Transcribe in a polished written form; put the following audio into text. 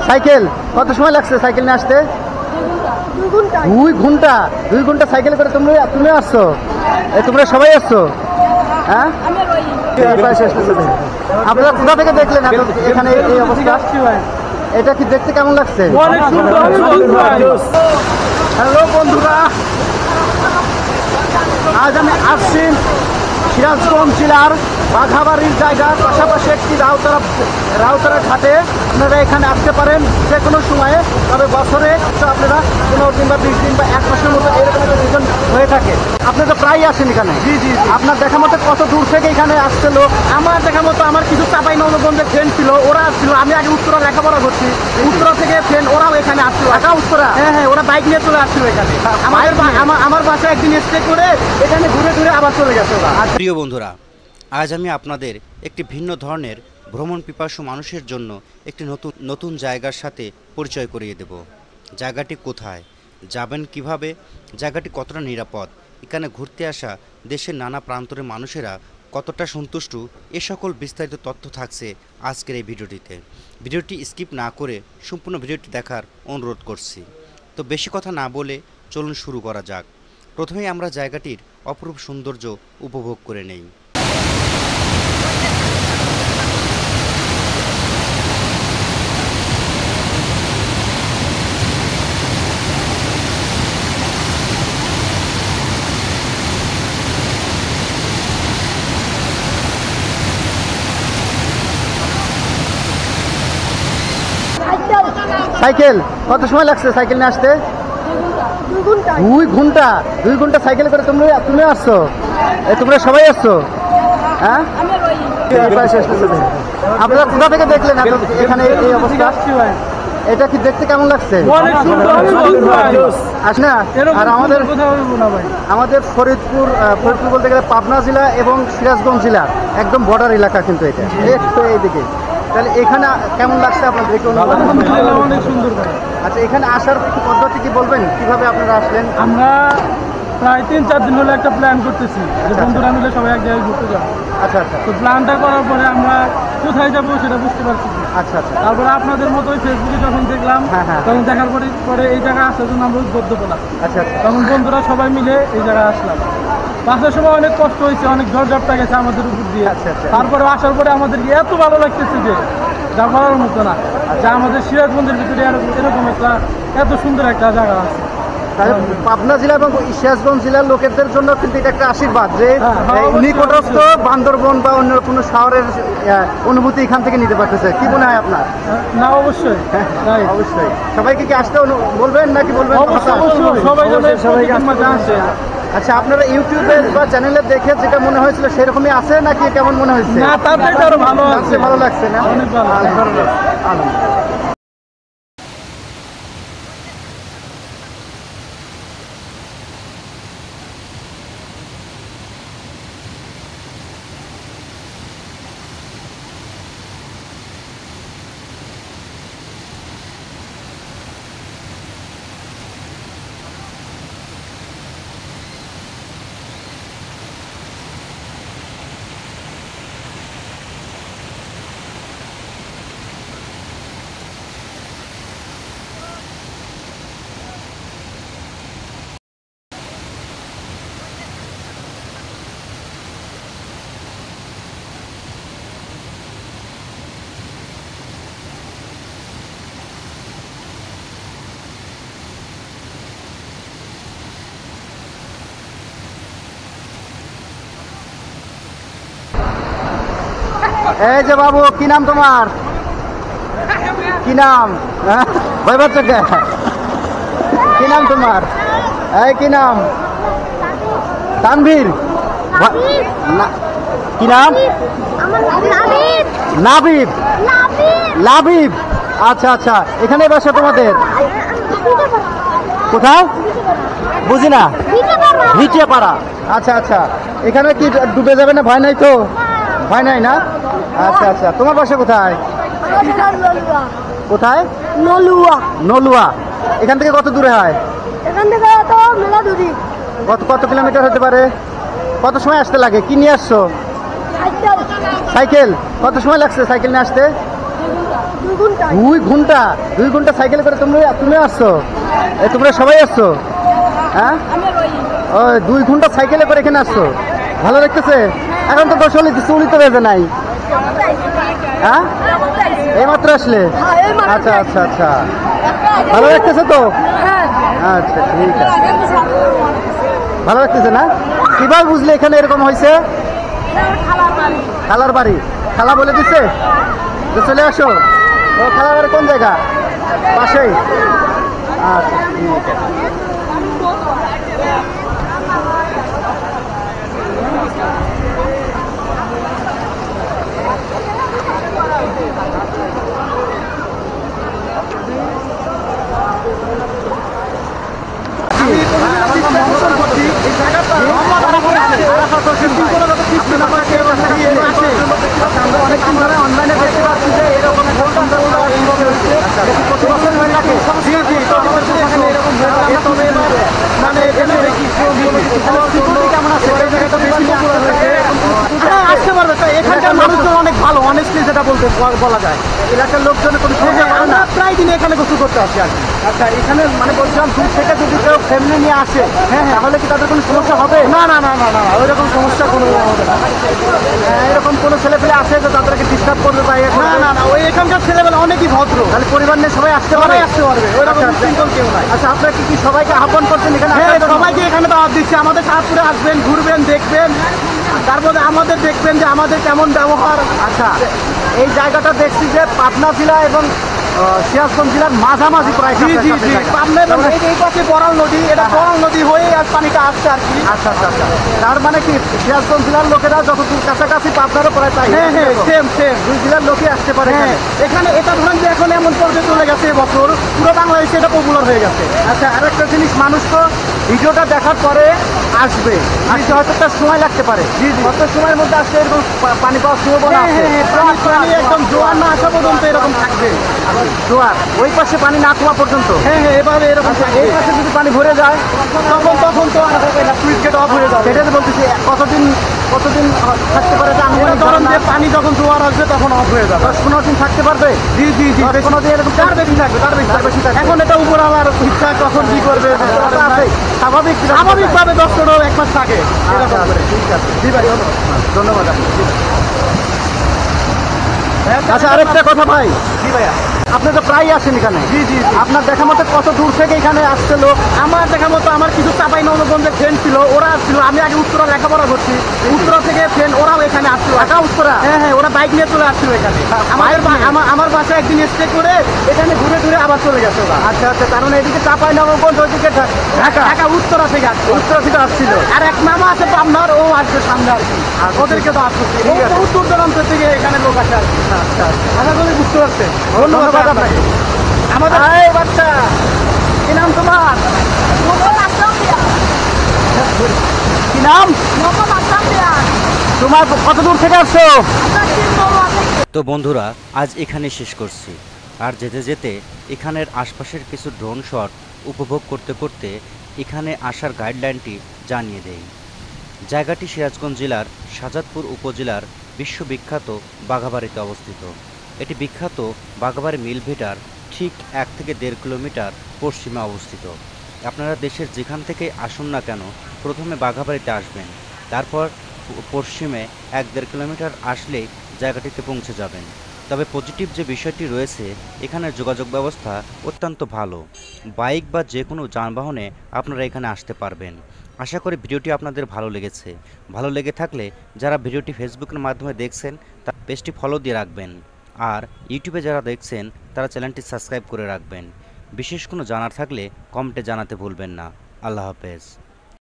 Cycle কত সময় লাগছে সাইকেল নিয়ে আসতে? 2 ঘন্টা সাইকেল করে তুমি আসছো? তোমরা সবাই আসছো? হ্যাঁ, আপনারা কোথা থেকে দেখলেন এখানে এই অবস্থা? এটা কি দেখতে কেমন লাগছে? হ্যালো বন্ধুরা, আজ আমি আসছি সিরাজগঞ্জ জেলার বাঘাবাড়ির জায়গার পাশাপাশি একটি রাউতারা ঘাটে। আপনারা এখানে আসতে পারেন যে কোনো সময়ে, তবে বছরে আপনারা 15 দিন বা 20 দিন বা 1 মাসের মতো এরকম একটা সিজন হয়ে থাকে। আপনারা প্রায় আসেন এখানে? জি জি। আপনার দেখা মতো কত দূর থেকে এখানে আসছে লোক? আমার দেখা মতো আমার কিছু চাঁপাইনবাবগঞ্জের ফ্রেন্ড ছিল, ওরা আসছিল। আমি আগে উত্তরা লেখাপড়া করছি, উত্তরা থেকে ফ্রেন্ড ওরাও এখানে আসছিল। ঢাকা উত্তরা? হ্যাঁ হ্যাঁ, ওরা বাইক নিয়ে চলে আসছিল এখানে। আমার বাসায় একদিন স্টে করে এখানে ঘুরে ঘুরে আবার চলে গেছে ওরা। প্রিয় বন্ধুরা, আজ আমি আপনাদের একটি ভিন্ন ধরনের ভ্রমণ পিপাসু মানুষের জন্য একটি নতুন জায়গার সাথে পরিচয় করিয়ে দেব। জায়গাটি কোথায়, যাবেন কিভাবে, জায়গাটি কতটা নিরাপদ, এখানে ঘুরতে আসা দেশের নানা প্রান্তের মানুষেরা কতটা সন্তুষ্ট, এ সকল বিস্তারিত তথ্য থাকছে আজকের এই ভিডিওটিতে। ভিডিওটি স্কিপ না করে সম্পূর্ণ ভিডিওটি দেখার অনুরোধ করছি। তো বেশি কথা না বলে চলুন শুরু করা যাক। প্রথমেই আমরা জায়গাটির অপরূপ সৌন্দর্য উপভোগ করে নেই। সাইকেল কত সময় লাগছে সাইকেল নিয়ে আসতে? 2 ঘন্টা সাইকেল করে তুমি আসছো? তোমরা সবাই আসছো? হ্যাঁ, আপনারা কোথা থেকে দেখলেন এখানে এই অবস্থা? এটা কি দেখতে কেমন লাগছে? না, আর আমাদের ফরিদপুর বলতে গেলে পাবনা জেলা এবং সিরাজগঞ্জ জেলা একদম বর্ডার এলাকা কিন্তু এটা একটু এইদিকে। তাহলে এখানে কেমন লাগছে আপনাদের? অনেক সুন্দর। আচ্ছা, এখানে আসার পদ্ধতি কি বলবেন, কিভাবে আপনারা আসলেন? আমরা প্রায় 3-4 দিন হলে একটা প্ল্যান করতেছি, বন্ধুরা মিলে সবাই এক জায়গায় ঘুরতে যাবো। আচ্ছা আচ্ছা। তো প্ল্যানটা করার পরে আমরা কোথায় যাবো সেটা বুঝতে পারছি। আচ্ছা আচ্ছা। তারপরে আপনাদের মতোই ফেসবুকে যখন দেখলাম, তখন দেখার পরে এই জায়গায় আসার জন্য আমরা উদ্বুদ্ধ পেলাম। আচ্ছা আচ্ছা। তখন বন্ধুরা সবাই মিলে এই জায়গায় আসলাম। আসার সময় অনেক কষ্ট হয়েছে, অনেক ঝড়ঝাপটা গেছে আমাদের উপর দিয়ে। আচ্ছা আচ্ছা। তারপরে আসার পরে আমাদেরকে এত ভালো লাগতেছে যে যা বলার মতো না, যা আমাদের সিরাজগঞ্জের ভিতরে এরকম একটা এত সুন্দর একটা জায়গা আছে। পাবনা জেলা এবং সিরাজগঞ্জ জেলার লোকেদের জন্য কিন্তু এটা একটা আশীর্বাদ যে নিকটস্থ বান্দরবন বা অন্য কোনো শহরের অনুভূতি এখান থেকে নিতে পারতেছে। কি মনে হয় আপনার? না, অবশ্যই অবশ্যই। সবাইকে কি আসতে বলবেন নাকি বলবেন? আচ্ছা, আপনারা ইউটিউবে বা চ্যানেলে দেখে যেটা মনে হয়েছিল সেরকমই আছে নাকি কেমন মনে হয়েছে? ভালো লাগছে না? অনেক ভালো লাগছে। এই যে বাবু, কি নাম তোমার? কি নাম? ভয় পাচ্ছ কে? কি নাম তোমার? এই কি নাম? তানভীর? কি নাম? নাবিব। লাবিব। আচ্ছা আচ্ছা। এখানে বাসা তোমাদের? কোথায়? বুঝি না। ভিটে পাড়া। আচ্ছা আচ্ছা। এখানে কি ডুবে যাবে না? ভয় নাই তো? ভয় নাই না? আচ্ছা আচ্ছা। তোমার বাসা কোথায়? কোথায়? নলুয়া। এখান থেকে কত দূরে হয়? এখান থেকে তো মেলা দূরে। কত কিলোমিটার হতে পারে? কত সময় আসতে লাগে? কি নিয়ে আসছো? সাইকেল কত সময় লাগছে সাইকেল নিয়ে আসতে? 2 ঘন্টা। 2 ঘন্টা সাইকেলে করে তুমি আসছো? তোমরা সবাই আসছো? হ্যাঁ, ও 2 ঘন্টা সাইকেলে করে এখানে আসছো, ভালো লাগতেছে? এখন তো গোসল চুলি তো বেজে নাই। হ্যাঁ, এইমাত্র আসলে? আচ্ছা আচ্ছা আচ্ছা, ভালো লাগতেছে তো? আচ্ছা ঠিক আছে, ভালো লাগতেছে না? কিভাবে বুঝলে এখানে এরকম হয়েছে? খালার বাড়ি, খালা বলে দিচ্ছে যে চলে আসো। ও খালার বাড়ি কোন জায়গা? পাশেই? আচ্ছা ঠিক আছে। অনেকদিন ধরে অনলাইনে দেখতে পাচ্ছি যে এরকম প্রতি বছর হয়ে থাকে। মানে কেমন আছে? আসতে পারবে তো? এখানকার মানুষজন অনেক ভালো, অনেস্টলি যেটা বলা যায়। এলাকার লোকজনের কোনো সমস্যা হয় না, প্রায় দিনে এখানে গোসল করতে আসে আর কি। আচ্ছা, এখানে মানে বলছিলাম দূর থেকে যদি কেউ ফ্যামিলি নিয়ে আসে, হ্যাঁ তাহলে কি তাদের কোনো সমস্যা হবে? না না না না না, ওইরকম সমস্যা কোনো হবে না। এরকম কোনো ছেলেপেলে আসে যে তাদেরকে ডিস্টার্ব করবে বা না না না, ওই এখানকার ছেলেপেলে অনেকই ভদ্র, তাহলে পরিবার নিয়ে সবাই আসতে পারবে? ওইরকম সিম্পল কেউ নাই। আচ্ছা, আপনারা কি সবাইকে আহ্বান করছেন এখানে? সবাইকে এখানে দাওয়াত দিচ্ছি, আমাদের সাহায্যে আসবেন, ঘুরবেন, দেখবেন, তারপরে আমাদের দেখবেন যে আমাদের কেমন ব্যবহার। আচ্ছা, এই জায়গাটা দেখছি যে পাবনা জেলা এবং সিরাজগঞ্জ জেলার মাঝামাঝি প্রায়। পাবনা এবং এই পাশে বড়াল নদী, এটা বড়াল নদী হয়ে আর পানিটা আসছে আর কি। আচ্ছা আচ্ছা আচ্ছা, তার মানে কি সিরাজগঞ্জ জেলার লোকেরা যতদূর কাছাকাছি পাবনারও প্রায় তাই? হ্যাঁ হ্যাঁ, সেম সেম, 2 জেলার লোকই আসতে পারে এখানে। এটা ধরেন যে এখন এমন পর্যায়ে চলে গেছে, এবছর পুরো বাংলাদেশে এটা পপুলার হয়ে গেছে। আচ্ছা, আরেকটা জিনিস, মানুষ তো ভিডিওটা দেখার পরে আসবে, আসতে হয়তো তার সময় লাগতে পারে। কত সময়ের মধ্যে আসলে এরকম পানি পাওয়ার সম্ভাবনা আছে? একদম জোয়ার না আসা পর্যন্ত এরকম থাকবে। জোয়ার ওই পাশে পানি না কমা পর্যন্ত? হ্যাঁ হ্যাঁ, এভাবে এরকম। এই পাশে যদি পানি ভরে যায় তখন তো আর হবে না, সুইচ গেট অফ হয়ে যাবে। সেটা তো বলতেছি, কতদিন থাকতে পারে? ধরুন যে পানি যখন জোয়ার আসবে তখন অফ হয়ে যাবে। 10-15 দিন থাকতে পারবে? জি জি জি, 15 দিন এরকম। তার বেশি থাকবে, তার বেশি থাকবে। এখন এটা উপরওয়ালার ইচ্ছা, কখন কি করবে। স্বাভাবিকভাবে 10-15 1 মাস থাকে। ঠিক আছে, জি ভাই, ধন্যবাদ। আচ্ছা, আরেকটা কথা ভাই। জি ভাইয়া, আপনি তো প্রায় আসেন এখানে? জি জি, আপনার দেখা মতো কত দূর থেকে এখানে আসছে লোক? আমার দেখা মতো আমার কিছু চাপাই নবগঞ্জের ফ্রেন্ড ছিল, ওরা আসছিল। আমি আগে উত্তরা লেখাপড়া করছি, উত্তরা থেকে ফ্রেন্ড ওরাও এখানে আসছিল। উত্তরা? হ্যাঁ হ্যাঁ, ওরা বাইক নিয়ে চলে আসছিল এখানে। আমার বাসায় একদিন স্টে করে এখানে ঘুরে ঘুরে আবার চলে গেছে ওরা। আচ্ছা আচ্ছা, কারণ এদিকে চাপাই নবগঞ্জ, ওইদিকে ঢাকা উত্তরা থেকে আসছে। উত্তরা থেকে আসছিল। আর এক মামা আছে পাবনার, ও আসবে সামনে আর কি। ওদেরকে তো আসছে, উত্তর দূরান্ত থেকে এখানে লোক আসে আর কি। আচ্ছা, আশা করি বুঝতে পারছেন। ধন্যবাদ আপনাকে। আমাদের বাচ্চা, কি নাম তোমার? কি নাম তোমার? কত দূর থেকে আসছো? তো বন্ধুরা, আজ এখানে শেষ করছি। আর যেতে যেতে এখানের আশপাশের কিছু ড্রোন শট উপভোগ করতে করতে এখানে আসার গাইডলাইনটি জানিয়ে দেই। জায়গাটি সিরাজগঞ্জ জেলার শাহজাদপুর উপজেলার বিশ্ববিখ্যাত বাঘাবাড়িতে অবস্থিত। এটি বিখ্যাত বাঘাবাড়ি মিলভিটার ঠিক 1 থেকে 1.5 কিলোমিটার পশ্চিমে অবস্থিত। আপনারা দেশের যেখান থেকে আসুন না কেন, প্রথমে বাঘাবাড়িতে আসবেন, তারপর পশ্চিমে 1-1.5 কিলোমিটার আসলেই জায়গাটিতে পৌঁছে যাবেন। তবে পজিটিভ যে বিষয়টি রয়েছে, এখানের যোগাযোগ ব্যবস্থা অত্যন্ত ভালো। বাইক বা যে কোনো যানবাহনে আপনারা এখানে আসতে পারবেন। আশা করি ভিডিওটি আপনাদের ভালো লেগেছে। ভালো লেগে থাকলে যারা ভিডিওটি ফেসবুকের মাধ্যমে দেখছেন তার পেজটি ফলো দিয়ে রাখবেন, আর ইউটিউবে যারা দেখছেন তারা চ্যানেলটি সাবস্ক্রাইব করে রাখবেন। বিশেষ কোনো জানার থাকলে কমেন্টে জানাতে ভুলবেন না। আল্লাহ হাফেজ।